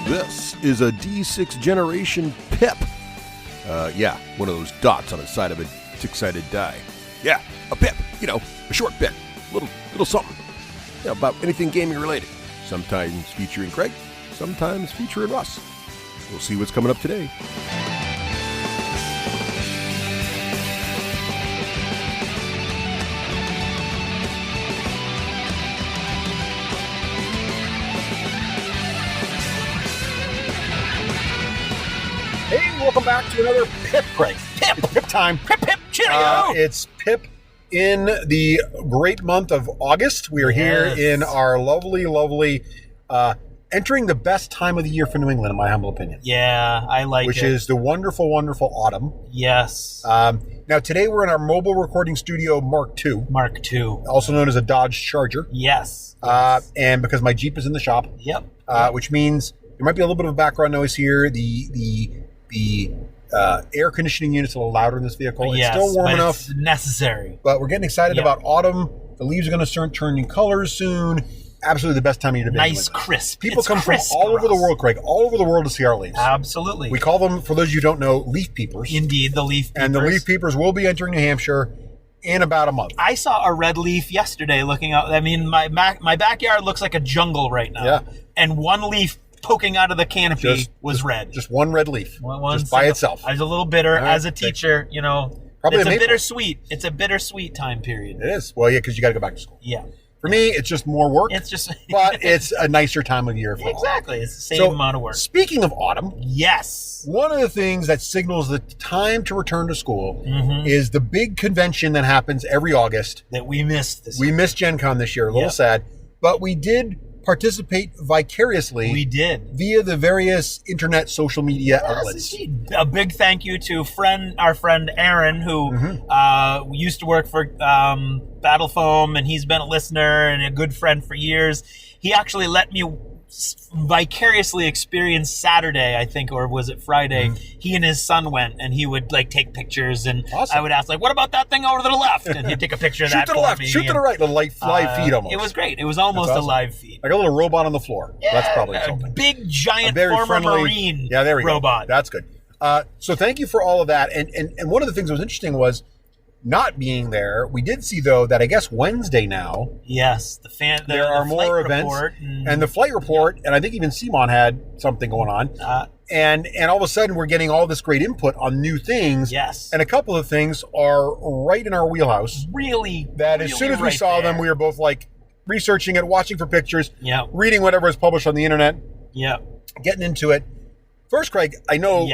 This is a D6 generation pip. One of those dots on the side of a six-sided die. Yeah, a pip. A short pip. Little something. About anything gaming related. Sometimes featuring Craig, sometimes featuring Russ. We'll see what's coming up today. Hey, welcome back to another Pip, Craig. Pip time. Pip, cheerio. It's Pip in the great month of August. We are here in our lovely, entering the best time of the year for New England, in my humble opinion. Yeah, I like Which it. is the wonderful autumn. Yes. Now, today we're in our mobile recording studio Mark II. Mark II. Also known as a Dodge Charger. Yes. And because my Jeep is in the shop. Yep. Which means there might be a little bit of background noise here. The air conditioning unit's a little louder in this vehicle. Yes, it's still warm but enough. It's necessary. But we're getting excited about autumn. The leaves are going to start turning colors soon. Absolutely the best time of year to be. Nice, crisp. People come from all over the world, Craig, all over the world to see our leaves. Absolutely. We call them, for those of you who don't know, leaf peepers. Indeed, the leaf peepers. And the leaf peepers will be entering New Hampshire in about a month. I saw a red leaf yesterday looking out. I mean, my backyard looks like a jungle right now. Yeah. And one leaf poking out of the canopy was red. Just one red leaf. One just by itself. I was a little bitter. Right. As a teacher, Probably it's a bittersweet. It's a bittersweet time period. It is. Well, yeah, because you got to go back to school. Yeah. For me, it's just more work. It's just... but it's a nicer time of year for all. Exactly. It's the same amount of work. Speaking of autumn. Yes. One of the things that signals the time to return to school is the big convention that happens every August. That we missed this year. We missed GenCon this year. A little sad. But we did participate vicariously. We did. Via the various internet social media outlets. Indeed. A big thank you to our friend Aaron, who used to work for Battle Foam, and he's been a listener and a good friend for years. He actually let me vicariously experience Saturday, I think, or was it Friday? He and his son went, and he would take pictures, and I would ask what about that thing over to the left? And he'd take a picture of that to the left, shoot to the right, the live feed almost. It was great. It was almost a live feed. Like a little robot on the floor. Yeah, that's probably a something. Big, giant, very former friendly Marine robot. Go. That's good. So thank you for all of that. And one of the things that was interesting was not being there. We did see, though, that I guess Wednesday now. Yes, there are more events, and the flight report, and I think even Simon had something going on. And all of a sudden, we're getting all this great input on new things. Yes, and a couple of things are right in our wheelhouse. Really, that as soon as we saw them, we were both researching it, watching for pictures, reading whatever is published on the internet, getting into it. First, Craig, I know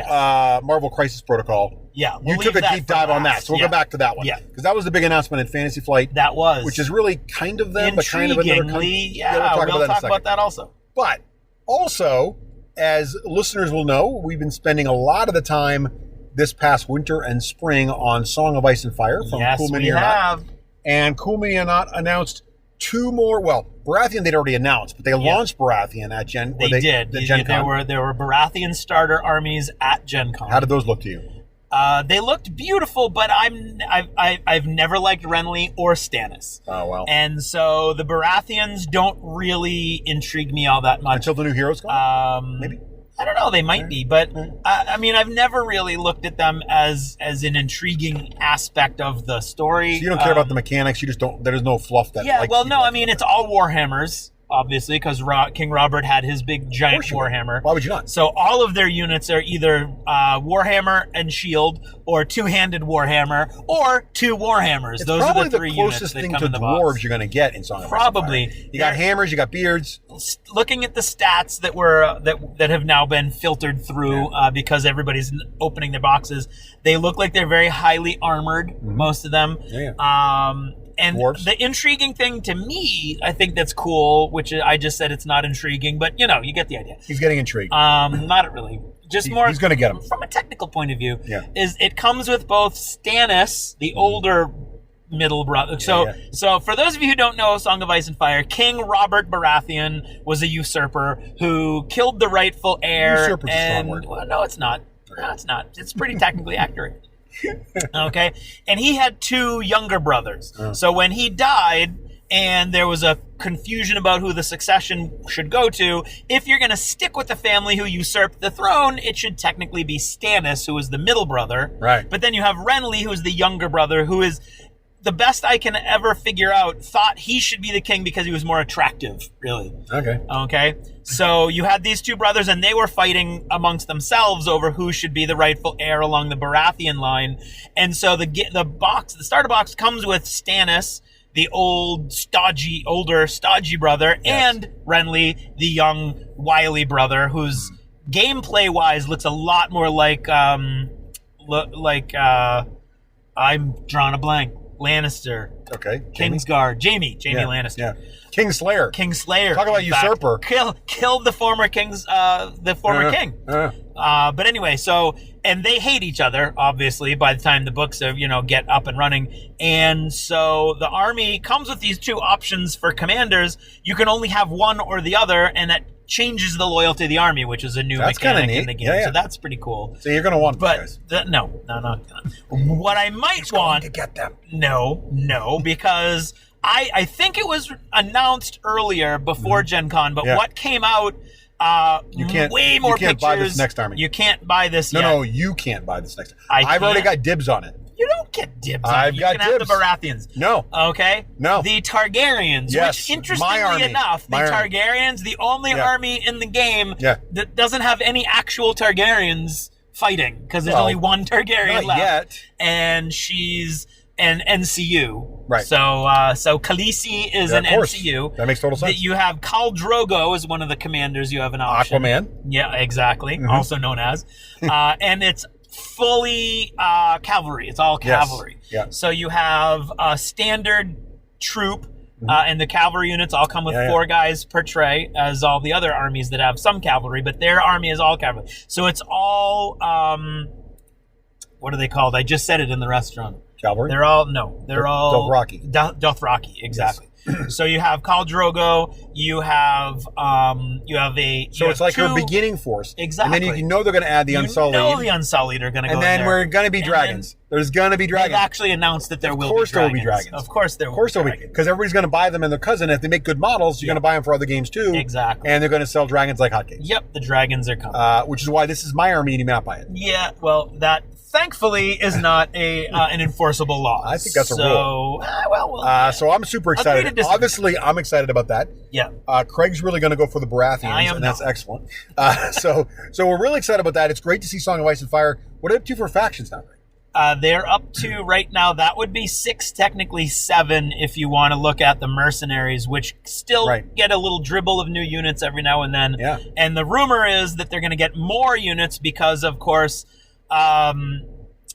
Marvel Crisis Protocol. Yeah, you took a deep dive on that, so we'll go back to that one. Yeah, because that was the big announcement in Fantasy Flight. That was, which is really kind of them, but kind of another. We'll talk about that also. But also, as listeners will know, we've been spending a lot of the time this past winter and spring on Song of Ice and Fire from Cool Mini or Not. And Cool Mini or Not announced two more. Well, Baratheon they'd already announced, but they launched Baratheon at Gen. They did. GenCon. There were Baratheon starter armies at GenCon. How did those look to you? They looked beautiful, but I've never liked Renly or Stannis. Oh well. And so the Baratheons don't really intrigue me all that much until the new heroes come. Maybe. I don't know. They might be, but I mean, I've never really looked at them as an intriguing aspect of the story. So you don't care about the mechanics. You just don't. There's no fluff that. Yeah. Well, no. I mean, it's all Warhammers. Obviously, because King Robert had his big giant Warhammer. Why would you not? So all of their units are either Warhammer and Shield, or two-handed Warhammer, or two Warhammers. It's those are the three units that come in the box. Probably the closest thing to dwarves you're going to get in Song of Ice and Fire. You got hammers, you got beards. Looking at the stats that have now been filtered through because everybody's opening their boxes, they look like they're very highly armored. Most of them. And dwarves. The intriguing thing to me, I think that's cool, which I just said it's not intriguing, but you get the idea. He's getting intrigued. Not really. Just more. He's going to get him. From a technical point of view, is it comes with both Stannis, the older middle brother. So for those of you who don't know Song of Ice and Fire, King Robert Baratheon was a usurper who killed the rightful heir. Usurper's a strong word. Well, no, it's not. No, it's not. It's pretty technically accurate. Okay, and he had two younger brothers. So when he died, and there was a confusion about who the succession should go to. If you're going to stick with the family who usurped the throne, it should technically be Stannis, who is the middle brother. Right. But then you have Renly, who is the younger brother, who is the best I can ever figure out, thought he should be the king because he was more attractive, really. Okay. So you had these two brothers, and they were fighting amongst themselves over who should be the rightful heir along the Baratheon line. And so the starter box comes with Stannis, the older, stodgy brother, and Renly, the young, wily brother, whose gameplay-wise looks a lot more like I'm drawing a blank. Lannister. Okay. Kingsguard. Jamie Lannister. Yeah. Kingslayer. Talk about usurper. Killed the former king. But anyway, and they hate each other, obviously, by the time the books get up and running. And so the army comes with these two options for commanders. You can only have one or the other, and that changes the loyalty of the army, which is a new mechanic in the game. Yeah. So that's pretty cool. So you're going to want them, guys. No, not gonna. What I might want to get them. No, because I think it was announced earlier before GenCon, but what came out way more pictures. You can't buy this next army. You can't buy this yet. No, you can't buy this next. I've already got dibs on it. You don't get dibs on it. I've got dibs. You can have the Baratheons. No. Okay? No. The Targaryens, yes. which interestingly enough, the Targaryens, the only army in the game that doesn't have any actual Targaryens fighting, because there's only one Targaryen left. Yet. And she's an NCU. Right. So Khaleesi is an NCU. That makes total sense. You have Khal Drogo as one of the commanders. You have an option. Aquaman. Yeah, exactly. Also known as. And it's fully cavalry. It's all cavalry. Yes. Yeah. So you have a standard troop, and the cavalry units all come with 4 guys per tray, as all the other armies that have some cavalry, but their army is all cavalry. So it's all, what are they called? I just said it in the restaurant. Cavalry? They're all Dothraki. Dothraki, exactly. Yes. So you have Khal Drogo, you have a... So it's like your beginning force. Exactly. And then you know they're going to add the Unsullied. You know the Unsullied are going to go in there. And then we're going to be dragons. There's going to be dragons. They've actually announced that there will be dragons. Of course there will be dragons. Of course there will be. Because everybody's going to buy them and their cousin. If they make good models, you're going to buy them for other games too. Exactly. And they're going to sell dragons like hotcakes. Yep, the dragons are coming. Which is why this is my army and you may not buy it. Yeah, well, that... thankfully is not an enforceable law. I think that's a rule. So I'm super excited. Obviously, I'm excited about that. Yeah. Craig's really going to go for the Baratheons, and that's excellent. So we're really excited about that. It's great to see Song of Ice and Fire. What are they up to for factions now, Craig? They're up to, right now, that would be 6, technically 7, if you want to look at the mercenaries, which still get a little dribble of new units every now and then. Yeah. And the rumor is that they're going to get more units because, of course...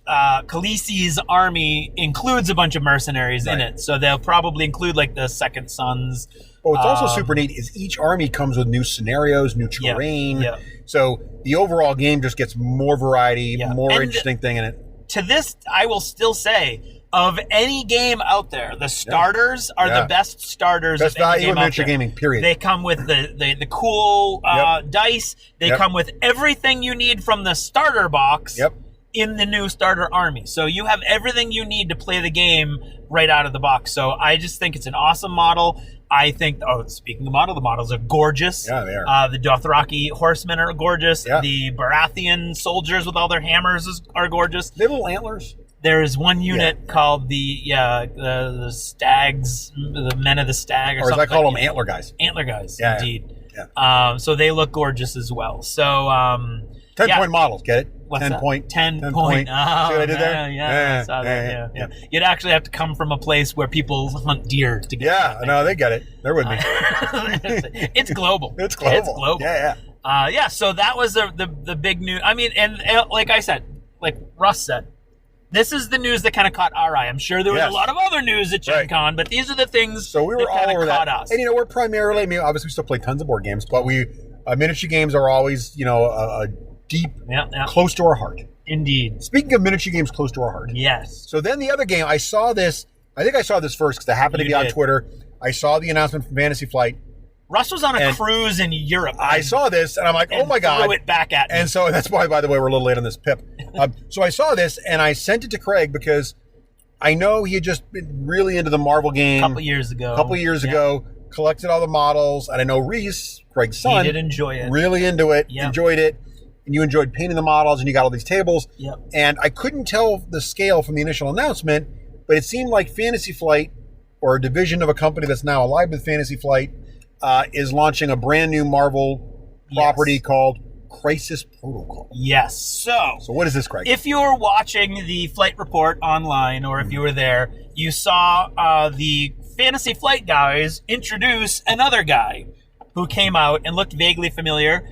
Khaleesi's army includes a bunch of mercenaries in it, so they'll probably include like the Second Sons. But what's also super neat is each army comes with new scenarios, new terrain. Yeah. So the overall game just gets more variety, more interesting thing in it. To this, I will still say, of any game out there, the starters are the best starters. Best value in miniature gaming, period. They come with the cool dice. They come with everything you need from the starter box. Yep. In the new starter army. So you have everything you need to play the game right out of the box. So I just think it's an awesome model. I think, speaking of model, the models are gorgeous. Yeah, they are. The Dothraki horsemen are gorgeous. Yeah. The Baratheon soldiers with all their hammers are gorgeous. They have little antlers. There is one unit called the Stags, the Men of the Stag, or something. As I call them, Antler Guys. Antler Guys, yeah, indeed. Yeah. So they look gorgeous as well. So 10-point models, get it? What's 10 that? point. 10 point. point. See what I did there? Yeah, I saw that. Yeah. You'd actually have to come from a place where people hunt deer to get that. No, they get it. They're with me. It's global. It's global. It's global. Yeah. So that was the big news. I mean, and like I said, like Russ said, this is the news that kind of caught our eye. I'm sure there was a lot of other news at GenCon, but these are the things so we were that all over caught that. us. And we're primarily, obviously we still play tons of board games, but miniature games are always, a deep, close to our heart. Indeed. Speaking of miniature games close to our heart. Yes. So then the other game, I think I saw this first because I happened to be on Twitter. I saw the announcement from Fantasy Flight. Russ was on a cruise in Europe. I saw this and I'm like, oh my God. Threw it back at me. And so that's why, by the way, we're a little late on this pip. So I saw this and I sent it to Craig because I know he had just been really into the Marvel game. A couple years ago. collected all the models, and I know Reese, Craig's son, he did enjoy it. Really into it, enjoyed it, and you enjoyed painting the models, and you got all these tables. Yep. And I couldn't tell the scale from the initial announcement, but it seemed like Fantasy Flight, or a division of a company that's now alive with Fantasy Flight, is launching a brand new Marvel property called Crisis Protocol. Yes. So what is this, Craig? If you were watching the flight report online, or if you were there, you saw the Fantasy Flight guys introduce another guy who came out and looked vaguely familiar,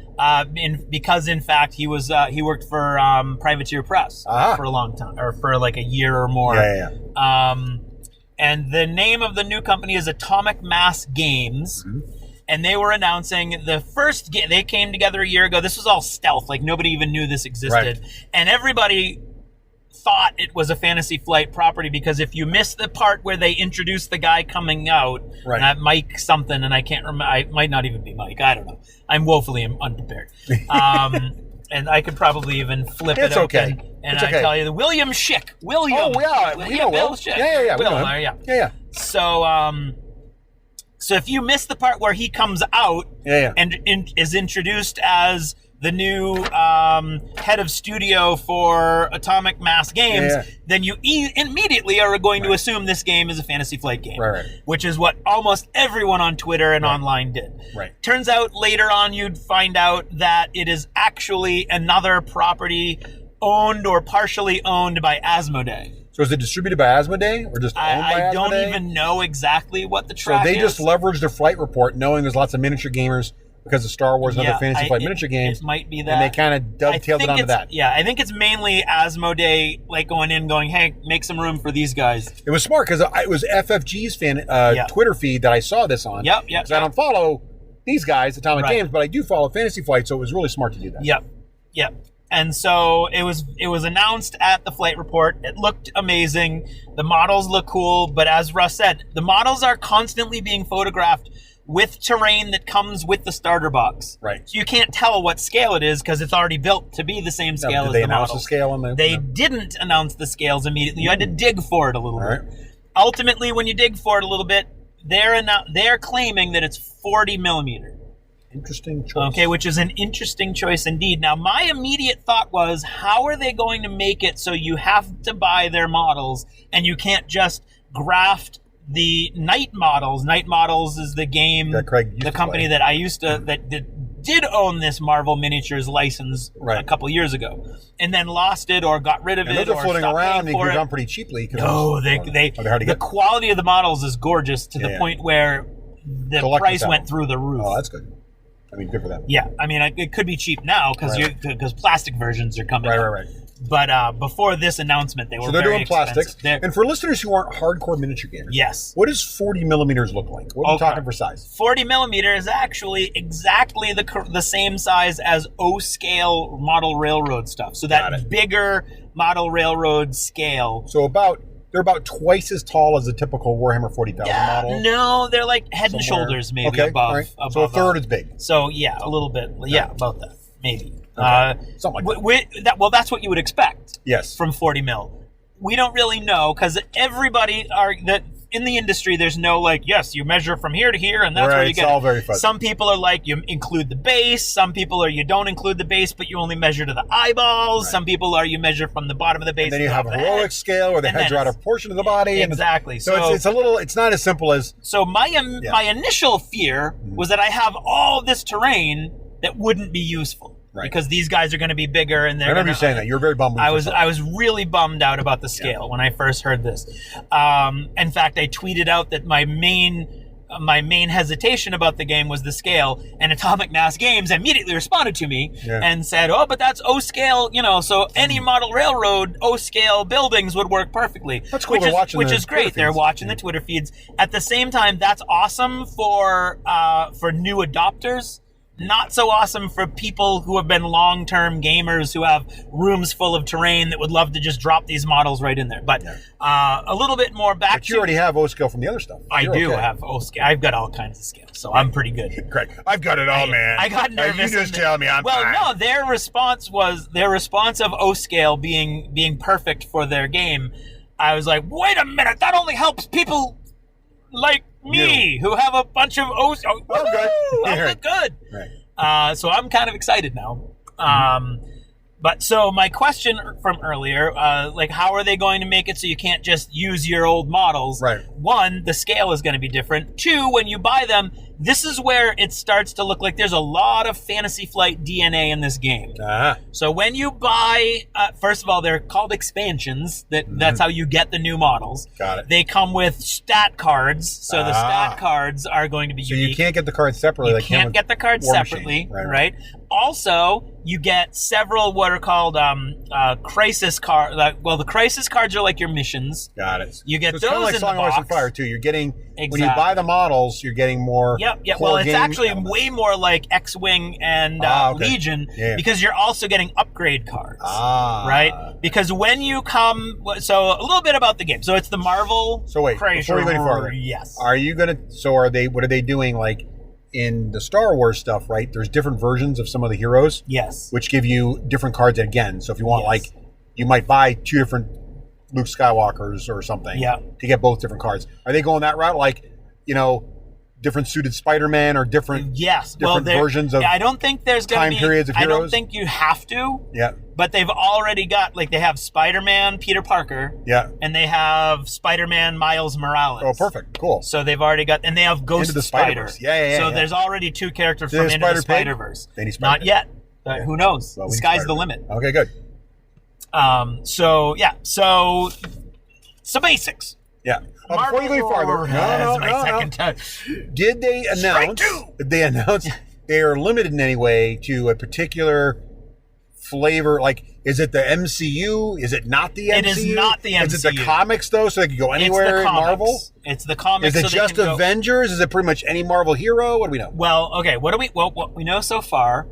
because in fact he worked for Privateer Press for a long time, or for like a year or more. And the name of the new company is Atomic Mass Games. And they were announcing the first game. They came together a year ago. This was all stealth. Like, nobody even knew this existed. Right. And everybody thought it was a Fantasy Flight property, because if you missed the part where they introduced the guy coming out, Mike something, and I can't remember. I might not even be Mike. I don't know. I'm woefully unprepared. And I could probably even flip it open. And I tell you, the William Schick. William. Oh, yeah. Bill Schick. Yeah. Will, So if you miss the part where he comes out and is introduced as the new head of studio for Atomic Mass Games, then you immediately are going to assume this game is a Fantasy Flight game, which is what almost everyone on Twitter and online did. Turns out later on you'd find out that it is actually another property owned or partially owned by Asmodee. So is it distributed by Asmodee or just owned by Asmodee? I don't even know exactly what the track is. So they just leveraged their flight report, knowing there's lots of miniature gamers because of Star Wars and other Fantasy Flight miniature games. It might be that. And they kind of dovetailed it onto that. Yeah, I think it's mainly Asmodee like going in going, hey, make some room for these guys. It was smart because it was FFG's Twitter feed that I saw this on. Because I don't follow these guys, Atomic Games, but I do follow Fantasy Flight, so it was really smart to do that. Yep. And so it was announced at the flight report. It looked amazing. The models look cool, but as Russ said, the models are constantly being photographed with terrain that comes with the starter box. So you can't tell what scale it is because it's already built to be the same scale as the models. Did they announce the scale on the? They didn't announce the scales immediately. You had to dig for it a little bit. Ultimately, when you dig for it a little bit, they're claiming that it's 40 millimeter. Interesting choice. Okay, which is an interesting choice indeed. Now, my immediate thought was, how are they going to make it so you have to buy their models and you can't just graft the Night Models? Night Models is the game, the company that I used to, that did own this Marvel Miniatures license a couple years ago, and then lost it or got rid of it. They're floating around and you can get them pretty cheaply. No, the quality of the models is gorgeous to the point where the price went through the roof. Oh, that's good. I mean, good for them. Yeah, I mean, it could be cheap now because plastic versions are coming out. Right. But before this announcement, they were they're very doing plastics. expensive. And for listeners who aren't hardcore miniature gamers, yes, what does 40 millimeters look like? What are we talking for size? 40 millimeter is actually exactly the same size as O-scale model railroad stuff. So that bigger model railroad scale. So they're about twice as tall as a typical Warhammer 40,000 model. No, they're like head and shoulders maybe above. So a third is big. So yeah, a little bit. Yeah, about that maybe. Something like that. Well, that's what you would expect. Yes. From 40 mil. We don't really know because everybody in the industry, there's no yes, you measure from here to here, and that's where you get. It's all very fuzzy. Some people are like, you include the base. Some people are, you don't include the base, but you only measure to the eyeballs. Some people are, you measure from the bottom of the base. And then you have a heroic scale where the heads are out of portion of the body. Exactly. So it's not as simple as. So my initial fear was that I have all this terrain that wouldn't be useful. Because these guys are going to be bigger, and they're. I remember you saying that. You were very bummed. I was really bummed out about the scale when I first heard this. In fact, I tweeted out that my main hesitation about the game was the scale, and Atomic Mass Games immediately responded to me and said, "Oh, but that's O-scale, so any model railroad O-scale buildings would work perfectly." That's cool. Which is great. They're watching the Twitter feeds. At the same time, that's awesome for new adopters. Not so awesome for people who have been long-term gamers who have rooms full of terrain that would love to just drop these models right in there. But a little bit more back. But you already have O-scale from the other stuff. I do have O-scale. I've got all kinds of scales, so I'm pretty good. Great. I've got it all, man. I got nervous. You just tell me I'm fine. Well, no, their response of O-scale being perfect for their game. I was like, wait a minute, that only helps people like Me, who have a bunch of O's. Oh, good. I look good. Right. So I'm kind of excited now. But so my question from earlier, like how are they going to make it so you can't just use your old models? Right. One, the scale is going to be different. Two, when you buy them, this is where it starts to look like there's a lot of Fantasy Flight DNA in this game. So when you buy, first of all, they're called expansions. That's how you get the new models. Got it. They come with stat cards. So the stat cards are going to be unique. So you can't get the cards separately. You can't get the cards separately, right? Also, you get several what are called crisis cards. Well, the crisis cards are like your missions. Got it. You get so it's those kind of like in Song the of Ice box. and Fire too. You're getting when you buy the models, you're getting more. Yep. Well, it's actually way more like X-Wing and Legion because you're also getting upgrade cards, right? Because when you come, so a little bit about the game. So it's the Marvel. So wait, before we go any farther, yes. Are you gonna? So are they? What are they doing? Like in the Star Wars stuff, right? There's different versions of some of the heroes. Yes. Which give you different cards again. So if you want, like, you might buy 2 different Luke Skywalkers or something. To get both different cards. Are they going that route? Like, different suited Spider-Man or different different versions of I don't think there's going to be periods of heroes? I don't think you have to. Yeah. But they've already got, like, they have Spider-Man Peter Parker. Yeah. And they have Spider-Man Miles Morales. Oh, perfect. Cool. So they've already got, and they have Ghost Into the Spider. Yeah. So there's already 2 characters from Into the Spider-Verse. Not yet. But who knows? Well, the sky's the limit. Okay, good. So basics. Yeah. Before you go farther, no. Did they announce they are limited in any way to a particular flavor? Like, is it the MCU? Is it not the MCU? It is not the MCU. Is it the comics, though, so they can go anywhere in Marvel? It's the comics. Is it just Avengers? Is it pretty much any Marvel hero? What do we know? Well, okay. What we know so far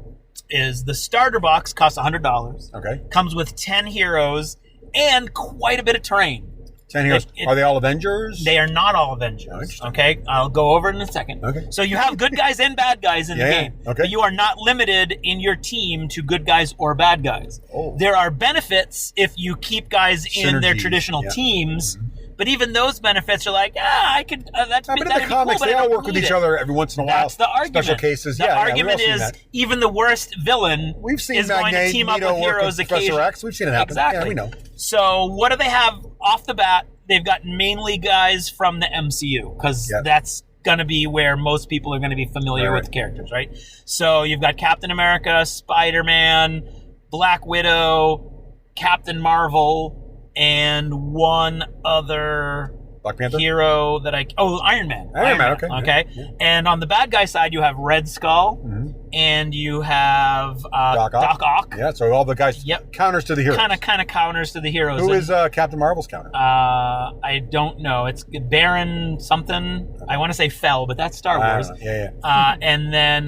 is the starter box costs $100. Okay. Comes with 10 heroes and quite a bit of terrain. 10 heroes. Are they all Avengers? They are not all Avengers. Okay, I'll go over it in a second. Okay. So you have good guys and bad guys in the game. Okay. But you are not limited in your team to good guys or bad guys. Oh. There are benefits if you keep guys in their traditional teams. But even those benefits are like, I could. That's but in the comics, they all work with each other every once in a while. That's the argument. Special cases. The argument is even the worst villain is going to team up with heroes occasionally. Professor X. We've seen it happen. Exactly. Yeah, we know. So what do they have off the bat? They've got mainly guys from the MCU because that's going to be where most people are going to be familiar with the characters, right? So you've got Captain America, Spider-Man, Black Widow, Captain Marvel, and one other Black Panther? hero that Iron Man. Iron Man, okay. Yeah. And on the bad guy side, you have Red Skull, and you have Doc Ock. Yeah, so all the guys counters to the heroes. Kind of counters to the heroes. Who is Captain Marvel's counter? I don't know. It's Baron something. I want to say Fell, but that's Star Wars. And then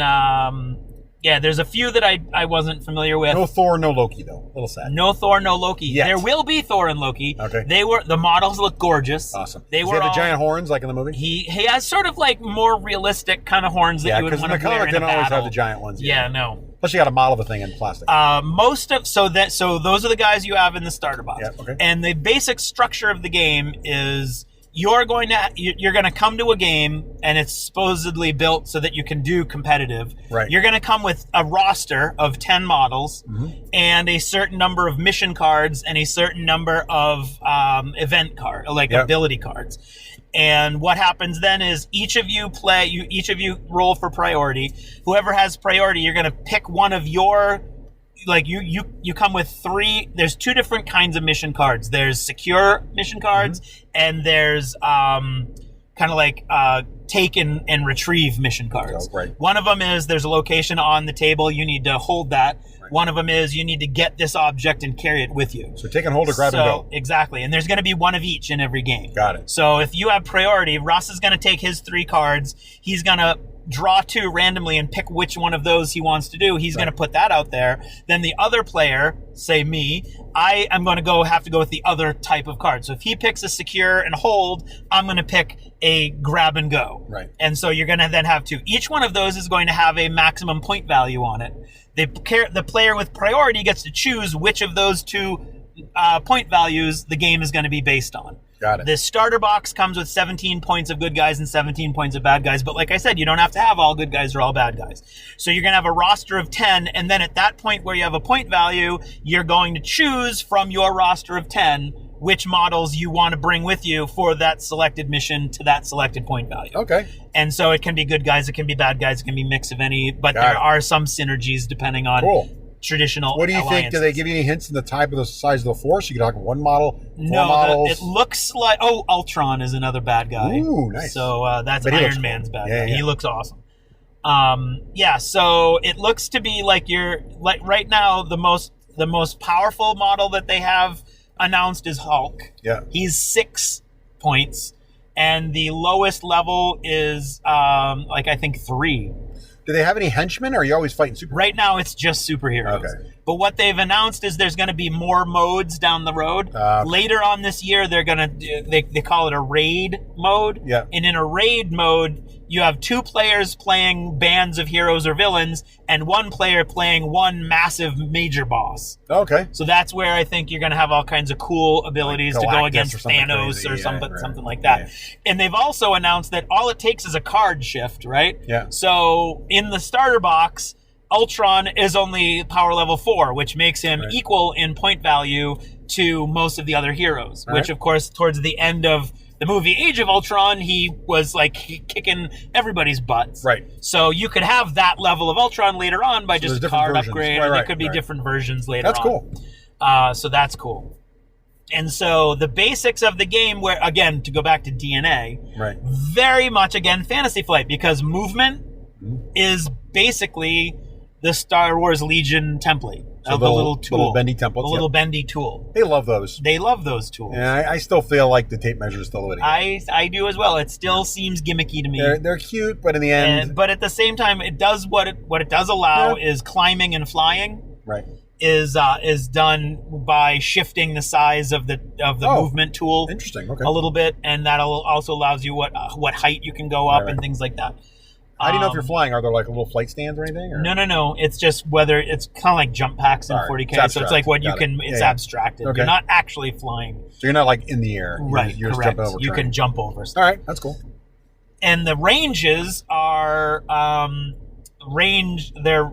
there's a few that I wasn't familiar with. No Thor, no Loki, though. A little sad. No Thor, no Loki. Yet. There will be Thor and Loki. Okay. The models look gorgeous. Awesome. Does he have the giant horns like in the movie? He has sort of like more realistic kind of horns that you would want to wear in a battle. because in the comic, they don't always have the giant ones. Yeah, no. Plus, you got a model of the thing in plastic. So those are the guys you have in the starter box. Yeah, okay. And the basic structure of the game is you're going to come to a game and it's supposedly built so that you can do competitive. Right. You're going to come with a roster of 10 models and a certain number of mission cards and a certain number of event card, ability cards. And what happens then is each of you roll for priority. Whoever has priority, you're going to pick one of your. You come with 3. There's 2 different kinds of mission cards. There's secure mission cards, and there's take and retrieve mission cards. Oh, right. One of them is there's a location on the table. You need to hold that. Right. One of them is you need to get this object and carry it with you. So take and hold or grab and go. Exactly. And there's going to be one of each in every game. Got it. So if you have priority, Russ is going to take his 3 cards. He's going to draw 2 randomly and pick which one of those he wants to do. He's going to put that out there. Then the other player, say me, I am going to have to go with the other type of card. So if he picks a secure and hold, I'm going to pick a grab and go. Right. And so you're going to then have 2. Each one of those is going to have a maximum point value on it. The player with priority gets to choose which of those 2 point values the game is going to be based on. Got it. The starter box comes with 17 points of good guys and 17 points of bad guys. But like I said, you don't have to have all good guys or all bad guys. So you're going to have a roster of 10. And then at that point where you have a point value, you're going to choose from your roster of 10 which models you want to bring with you for that selected mission to that selected point value. Okay. And so it can be good guys, it can be bad guys, it can be a mix of any. But there are some synergies depending on traditional. What do you think? Do they give you any hints in the type of the size of the force? You could talk one model, four models. It looks like Ultron is another bad guy. Ooh, nice. So that's Iron Man's bad guy. Yeah. He looks awesome. So it looks to be like right now the most powerful model that they have announced is Hulk. Yeah. He's 6 points, and the lowest level is I think 3. Do they have any henchmen, or are you always fighting superheroes? Right now, it's just superheroes. Okay. But what they've announced is there's going to be more modes down the road. Later on this year, they're going to they call it a raid mode. Yeah. And in a raid mode, you have 2 players playing bands of heroes or villains, and 1 player playing one massive major boss. Okay. So that's where I think you're going to have all kinds of cool abilities like to go Galactus against or something Thanos crazy. or Yeah, something like that. Yeah. And they've also announced that all it takes is a card shift, right? Yeah. So in the starter box, Ultron is only power level 4, which makes him equal in point value to most of the other heroes, which of course towards the end of the movie Age of Ultron, he was like kicking everybody's butts. Right. So you could have that level of Ultron later on by just a card versions. upgrade. There could be different versions later That's on. cool. So that's cool. And so the basics of the game, where again, to go back to DNA, very much again Fantasy Flight, because movement is basically the Star Wars Legion template of the little tool. Little bendy templates. The little bendy tool. They love those. They love those tools. Yeah, I still feel like the tape measure is still winning. I do as well. It still seems gimmicky to me. They're cute, but in the end... but at the same time, it does what it does allow is climbing and flying. Right. Is done by shifting the size of the movement tool. Interesting. Okay. A little bit, and that also allows you what height you can go up and things like that. How do you know if you're flying? Are there like little flight stands or anything? Or? No. It's just whether it's kind of like jump packs in 40K. So it's like what you can. It's abstracted. Okay. You're not actually flying. So you're not like in the air. Right. You're correct. Just jumping over you can jump over stuff. All right. That's cool. And the ranges are they're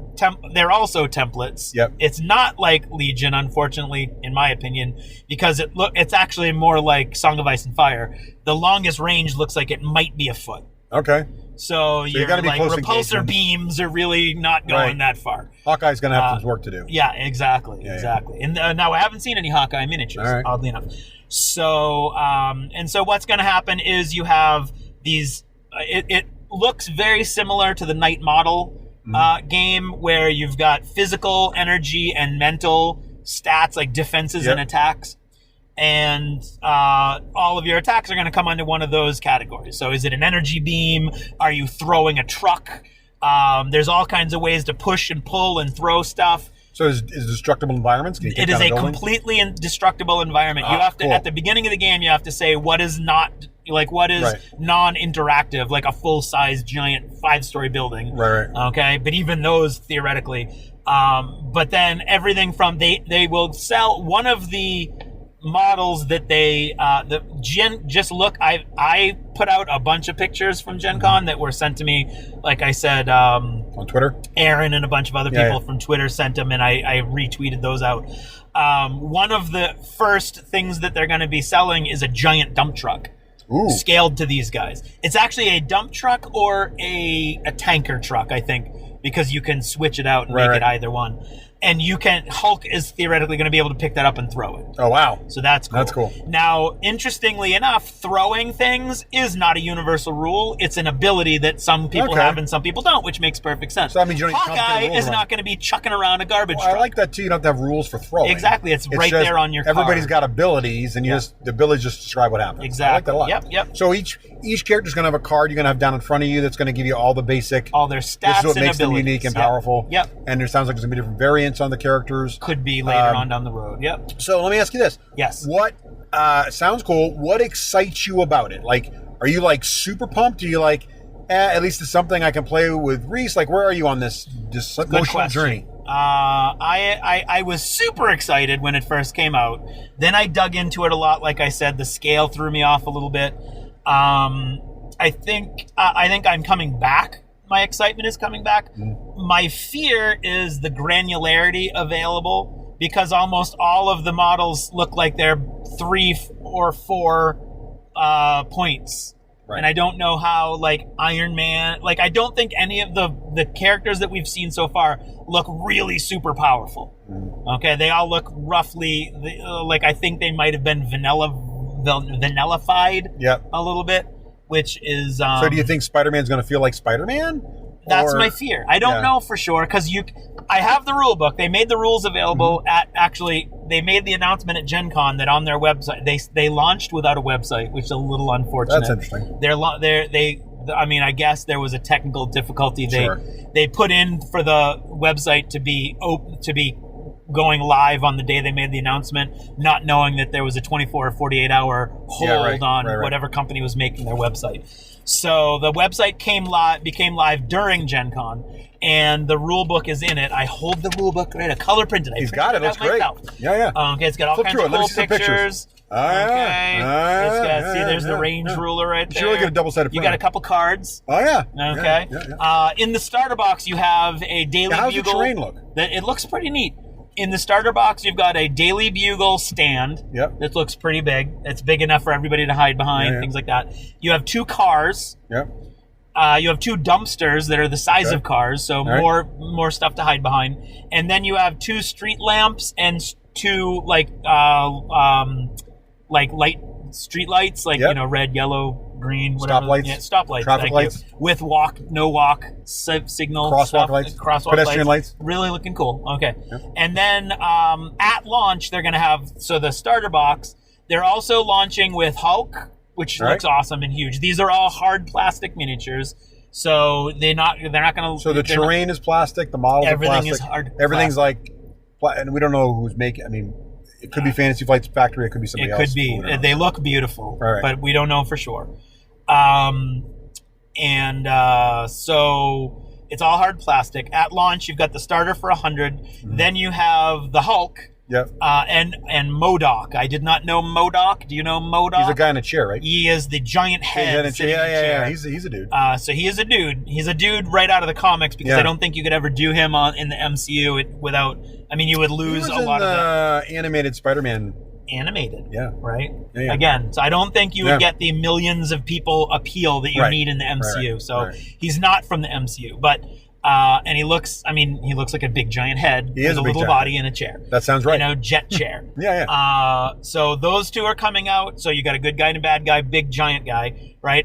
also templates. Yep. It's not like Legion, unfortunately, in my opinion, because it's actually more like Song of Ice and Fire. The longest range looks like it might be a foot. Okay. So you got to be like close repulsor beams are really not going that far. Hawkeye's going to have some work to do. Yeah, exactly. And now I haven't seen any Hawkeye miniatures, oddly enough. So so what's going to happen is you have these. It looks very similar to the Knight model game, where you've got physical, energy, and mental stats like defenses and attacks. And all of your attacks are going to come under one of those categories. So is it an energy beam? Are you throwing a truck? There's all kinds of ways to push and pull and throw stuff. So is destructible environments? Can you it is a completely indestructible environment. You have to at the beginning of the game, you have to say what is non-interactive, like a full-size giant 5-story building. Right. Okay, but even those theoretically. But then everything from they will sell one of the models that I put out a bunch of pictures from GenCon that were sent to me, like I said, on Twitter. Aaron and a bunch of other people from Twitter sent them, and I retweeted those out. One of the first things that they're going to be selling is a giant dump truck. Ooh. Scaled to these guys. It's actually a dump truck or a tanker truck, I think, because you can switch it out and make it either one. And Hulk is theoretically going to be able to pick that up and throw it. Oh, wow. So that's cool. That's cool. Now, interestingly enough, throwing things is not a universal rule. It's an ability that some people have and some people don't, which makes perfect sense. So that means you don't Hawkeye is not going to be chucking around a garbage truck. I like that, too. You don't have to have rules for throwing. Exactly. It's right there on your card. Everybody's got abilities, and the abilities just describe what happens. Exactly. I like that a lot. Yep. So each character's going to have a card you're going to have down in front of you that's going to give you all the basic... all their stats and This is what makes abilities. them unique and powerful. Yep. And there sounds like there's going to be different variants on the characters. Could be later on down the road. Yep. So let me ask you this. Yes. What sounds cool. What excites you about it? Like, are you like super pumped? Are you like, at least it's something I can play with Reese? Like, where are you on this emotional journey? I was super excited when it first came out. Then I dug into it a lot. Like I said, the scale threw me off a little bit. I think I'm coming back. My excitement is coming back. My fear is the granularity available, because almost all of the models look like they're 3 or 4 points. Right. And I don't know how, like, Iron Man, like, I don't think any of the characters that we've seen so far look really super powerful. Okay, they all look roughly, like, I think they might have been vanillafied a little bit, which is... so do you think Spider-Man's going to feel like Spider-Man? That's my fear. I don't know for sure, because I have the rule book. They made the rules available they made the announcement at GenCon that on their website, they launched without a website, which is a little unfortunate. That's interesting. I guess there was a technical difficulty. They put in for the website to be going live on the day they made the announcement, not knowing that there was a 24 or 48 hour hold on whatever company was making their website. So the website became live during GenCon, and the rule book is in it. I hold the rule book, right? I color printed. He's got it. Looks great. Yeah. Okay, it's got all kinds of cool pictures. Okay. It's got, see, there's the range ruler right there. You really get a double-sided print. You got a couple cards. Oh, yeah. Okay. In the starter box, you have a Daily Bugle. How's the terrain look? It looks pretty neat. In the starter box, you've got a Daily Bugle stand that looks pretty big. It's big enough for everybody to hide behind, things like that. You have 2 cars. Yep. You have 2 dumpsters that are the size of cars, so more stuff to hide behind. And then you have 2 street lamps and 2 light street lights, red, yellow, green, whatever. Stoplights. Yeah, stoplights. Traffic lights. With walk, no walk, signal. Crosswalk lights. Pedestrian lights. Really looking cool. Okay. Yep. And then at launch, they're going to have, so the starter box, they're also launching with Hulk, which looks awesome and huge. These are all hard plastic miniatures. So they're not going to... So the terrain is plastic, the models are plastic. Everything is hard Everything's plastic. And we don't know who's making, it could be Fantasy Flight's factory. It could be somebody else. It could be. They look beautiful, but we don't know for sure. So it's all hard plastic. At launch, you've got the starter for 100. Then you have the Hulk. Yep. And MODOK. I did not know MODOK. Do you know MODOK? He's a guy in a chair, right? He is the giant head. Yeah. He's a dude. So he is a dude. He's a dude right out of the comics, because I don't think you could ever do him in the MCU without. You would lose a lot of the animated Spider-Man. Animated. Yeah. Right? Yeah. Again, so I don't think you would get the millions of people appeal that you need in the MCU. So he's not from the MCU, but. And he looks like a big giant head with a little body in a chair. That sounds right. Jet chair. Yeah. So those 2 are coming out. So you got a good guy and a bad guy, big giant guy, right?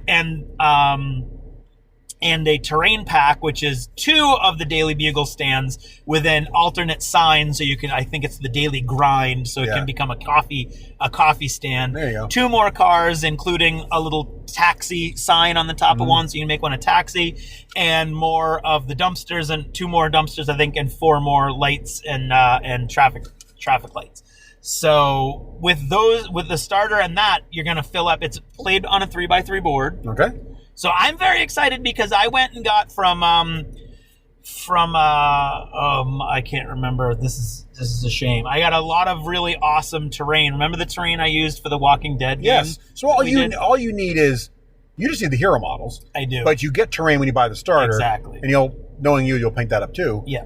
And a terrain pack, which is 2 of the Daily Bugle stands with an alternate sign, so you can. I think it's the Daily Grind, so it can become a coffee stand. There you go. 2 more cars, including a little taxi sign on the top of one, so you can make one a taxi, and more of the dumpsters, and 2 more dumpsters, I think, and 4 more lights and traffic lights. So with the starter and that, you're going to fill up. It's played on a 3x3 board. Okay. So I'm very excited, because I went and got from I can't remember. This is a shame. I got a lot of really awesome terrain. Remember the terrain I used for the Walking Dead game? Yes. So all you need is, you just need the hero models. I do. But you get terrain when you buy the starter. Exactly. And you'll paint that up too. Yeah.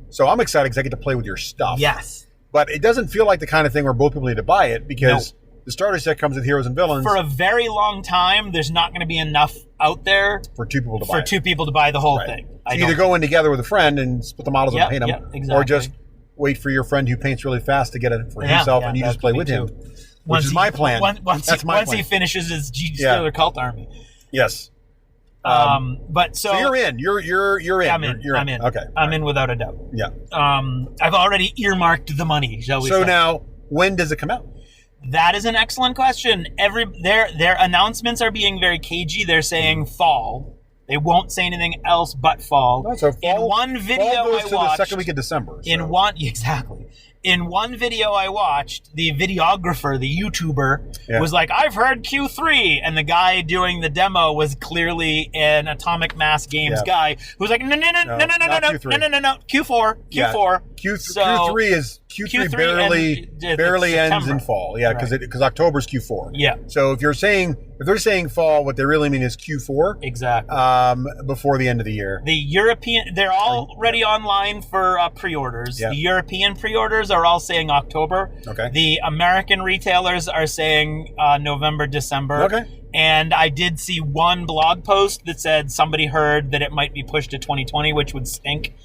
So I'm excited because I get to play with your stuff. Yes. But it doesn't feel like the kind of thing where both people need to buy it, because the starter set comes with heroes and villains. For a very long time, there's not going to be enough out there for 2 people to buy. For 2 people to buy the whole thing. So you either go in together with a friend and split the models and paint them, exactly. or just wait for your friend who paints really fast to get it for himself, and you just play with him. Which is my plan. Once he finishes his Steeler cult army. Yes. But so you're in. You're in. I'm in. You're I'm in. Okay. I'm in without a doubt. Yeah. I've already earmarked the money, shall we say. So now, when does it come out? That is an excellent question. Their announcements are being very cagey. They're saying fall. They won't say anything else but fall. So fall, in one video fall goes I to watched, the second week of December. So. in one video I watched, the videographer, the YouTuber, was like, I've heard Q3. And the guy doing the demo was clearly an Atomic Mass Games guy who was like, no, Q4. Q3 barely ends in fall. Yeah, because October's Q4. Yeah. So if they're saying fall, what they really mean is Q4. Exactly. Before the end of the year. The European, they're already online for pre-orders. Yeah. The European pre-orders are all saying October. Okay. The American retailers are saying November, December. Okay. And I did see one blog post that said somebody heard that it might be pushed to 2020, which would stink.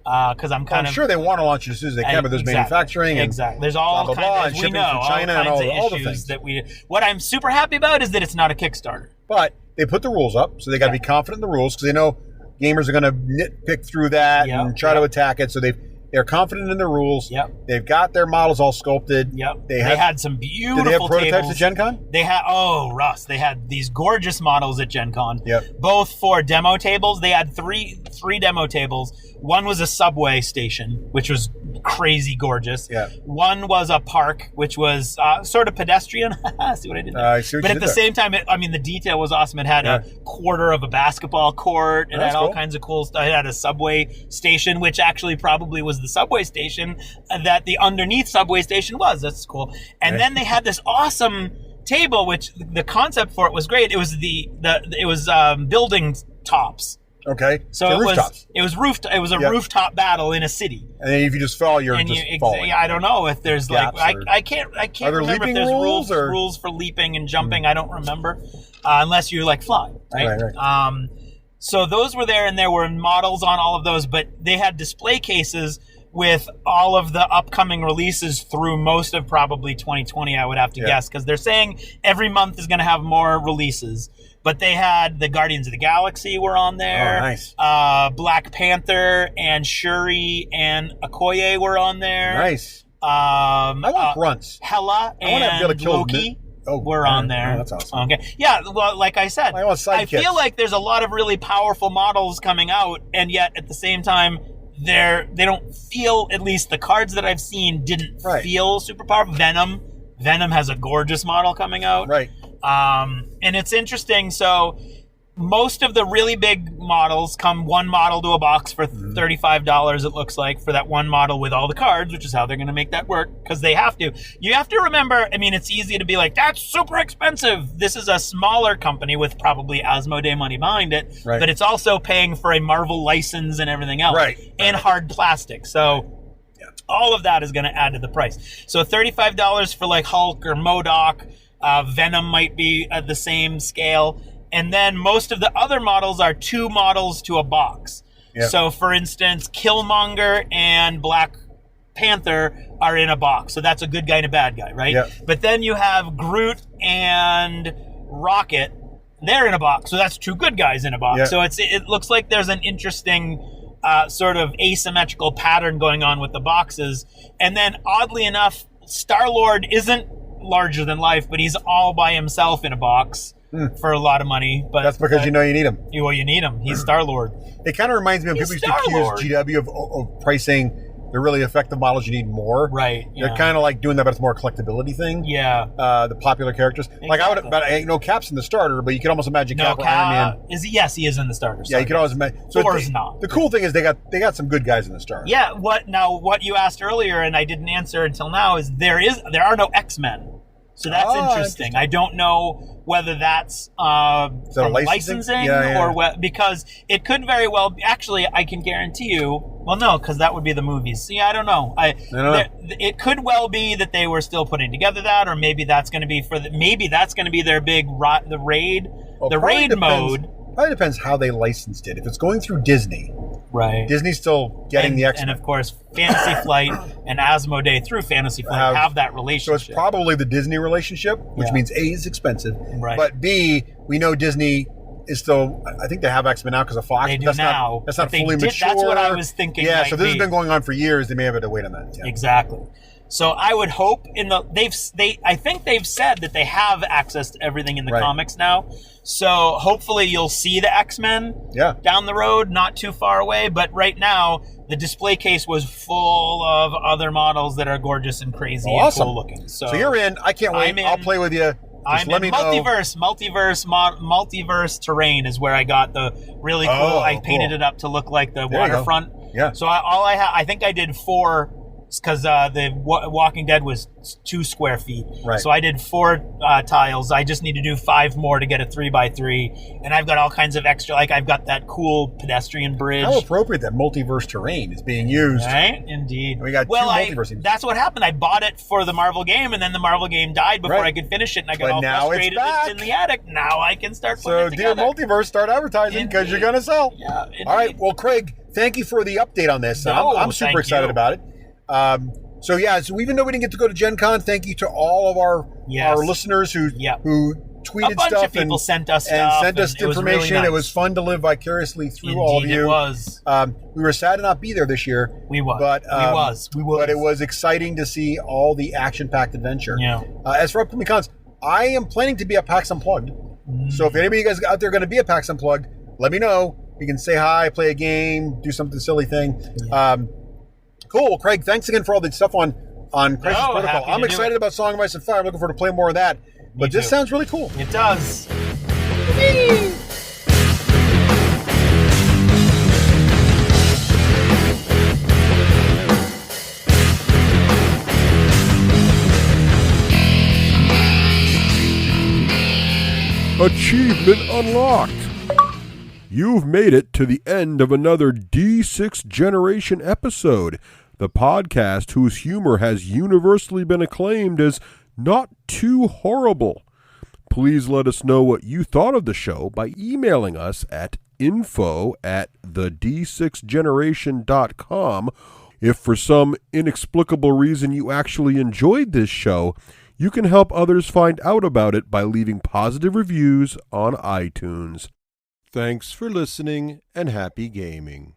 Because I'm sure they want to launch it as soon as they can, but there's manufacturing and there's all kinds of China and all the things that we. What I'm super happy about is that it's not a Kickstarter. But they put the rules up, so they got to be confident in the rules because they know gamers are going to nitpick through that and try to attack it. So they're confident in the rules. Yep. They've got their models all sculpted. Yep. They had some beautiful. Did they have prototypes tables. at Gen Con? They had Russ. They had these gorgeous models at Gen Con. Yep. Both for demo tables. They had three demo tables. One was a subway station, which was crazy gorgeous. Yeah. One was a park, which was sort of pedestrian. See what I did there? I see what but you at did the same time, the detail was awesome. It had a quarter of a basketball court. It had all kinds of cool stuff. It had a subway station, which actually probably was the subway station that the underneath subway station was. That's cool. And then they had this awesome table, which the concept for it was great. It was it was building tops. Okay, so rooftops. It was a rooftop battle in a city. And then if you just fall, you're falling. I don't know if there's I can't remember if there's rules for leaping and jumping. I don't remember unless you fly, right? So those were there, and there were models on all of those, but they had display cases with all of the upcoming releases through most of probably 2020, I would have to guess, because they're saying every month is going to have more releases. But they had the Guardians of the Galaxy were on there. Oh, nice. Black Panther and Shuri and Okoye were on there. Nice. I want grunts. Hela and Loki were on there. Oh, that's awesome. Okay. Yeah, well, like I said, I feel like there's a lot of really powerful models coming out, and yet at the same time, they don't feel, at least the cards that I've seen didn't feel super powerful. Venom has a gorgeous model coming out. Right. And it's interesting. So most of the really big models come one model to a box for $35, it looks like, for that one model with all the cards, which is how they're going to make that work, because they have to. You have to remember, it's easy to be like, that's super expensive. This is a smaller company with probably Asmodee money behind it, but it's also paying for a Marvel license and everything else, and hard plastic. So all of that is going to add to the price. So $35 for Hulk or MODOK. Venom might be at the same scale. And then most of the other models are 2 models to a box. Yep. So, for instance, Killmonger and Black Panther are in a box. So that's a good guy and a bad guy, right? Yep. But then you have Groot and Rocket. They're in a box. So that's 2 good guys in a box. Yep. So it looks like there's an interesting sort of asymmetrical pattern going on with the boxes. And then, oddly enough, Star-Lord isn't larger than life, but he's all by himself in a box for a lot of money. But that's because you need him. Well, you need him. He's Star-Lord. It kind of reminds me of people used to accuse GW of pricing the really effective models you need more. Right. Yeah. They're kind of like doing that, but it's more a collectability thing. Yeah. The popular characters. Exactly. Cap's in the starter, but you can almost imagine Cap or Iron Man. Yes, he is in the starter. Yeah, you can always imagine. So Thor's not. The cool thing is they got some good guys in the starter. Yeah. What you asked earlier, and I didn't answer until now, is there are no X-Men. So that's interesting. I don't know whether that's from licensing or because it could very well be. Actually, I can guarantee you. Well, no, because that would be the movies. See, I don't know. It could well be that they were still putting together that, or maybe that's going to be their big the raid. Well, the raid mode. Probably depends how they licensed it. If it's going through Disney, right? Disney's still getting the X-Men. And of course, Fantasy Flight and Asmodee through Fantasy Flight have that relationship. So it's probably the Disney relationship, which means A, it's expensive, but B, we know Disney is still. I think they have X-Men now because of Fox. They do now. That's not fully mature. That's what I was thinking. Yeah, so this has been going on for years. They may have had to wait on that. Yeah. Exactly. So I would hope I think they've said that they have access to everything in the comics now. So hopefully you'll see the X-Men down the road, not too far away. But right now, the display case was full of other models that are gorgeous and crazy and cool looking. So you're in. I can't wait. I'll play with you. Just let me know. Multiverse terrain is where I got the really cool. I painted it up to look like the waterfront. Yeah. So I think I did 4, because the Walking Dead was 2 square feet. Right. So I did 4 tiles. I just need to do 5 more to get a 3x3. And I've got all kinds of extra, like I've got that cool pedestrian bridge. How appropriate that multiverse terrain is being used. Right? Indeed. We got 2 multiverse. That's what happened. I bought it for the Marvel game, and then the Marvel game died before I could finish it, and I got all frustrated. It's in the attic. Now I can start putting it together. So, dear Multiverse, start advertising because you're going to sell. Yeah, indeed. All right. Well, Craig, thank you for the update on this. I'm super excited about it. So even though we didn't get to go to GenCon, thank you to all of our listeners who tweeted a bunch stuff of people and sent us information. Was really nice. It was fun to live vicariously through all of you. It was. We were sad to not be there this year. We was. But we was. But it was exciting to see all the action-packed adventure. Yeah. As for upcoming cons, I am planning to be at PAX Unplugged. So if anybody of you guys out there going to be at PAX Unplugged, let me know. We can say hi, play a game, do something silly thing. Yeah. Cool. Well, Craig, thanks again for all the stuff on Crisis Protocol. I'm excited about Song of Ice and Fire. I'm looking forward to playing more of that. But this sounds really cool. It does. Achievement unlocked. You've made it to the end of another D6 Generation episode, the podcast whose humor has universally been acclaimed as not too horrible. Please let us know what you thought of the show by emailing us at info@d6generation.com. If for some inexplicable reason you actually enjoyed this show, you can help others find out about it by leaving positive reviews on iTunes. Thanks for listening and happy gaming.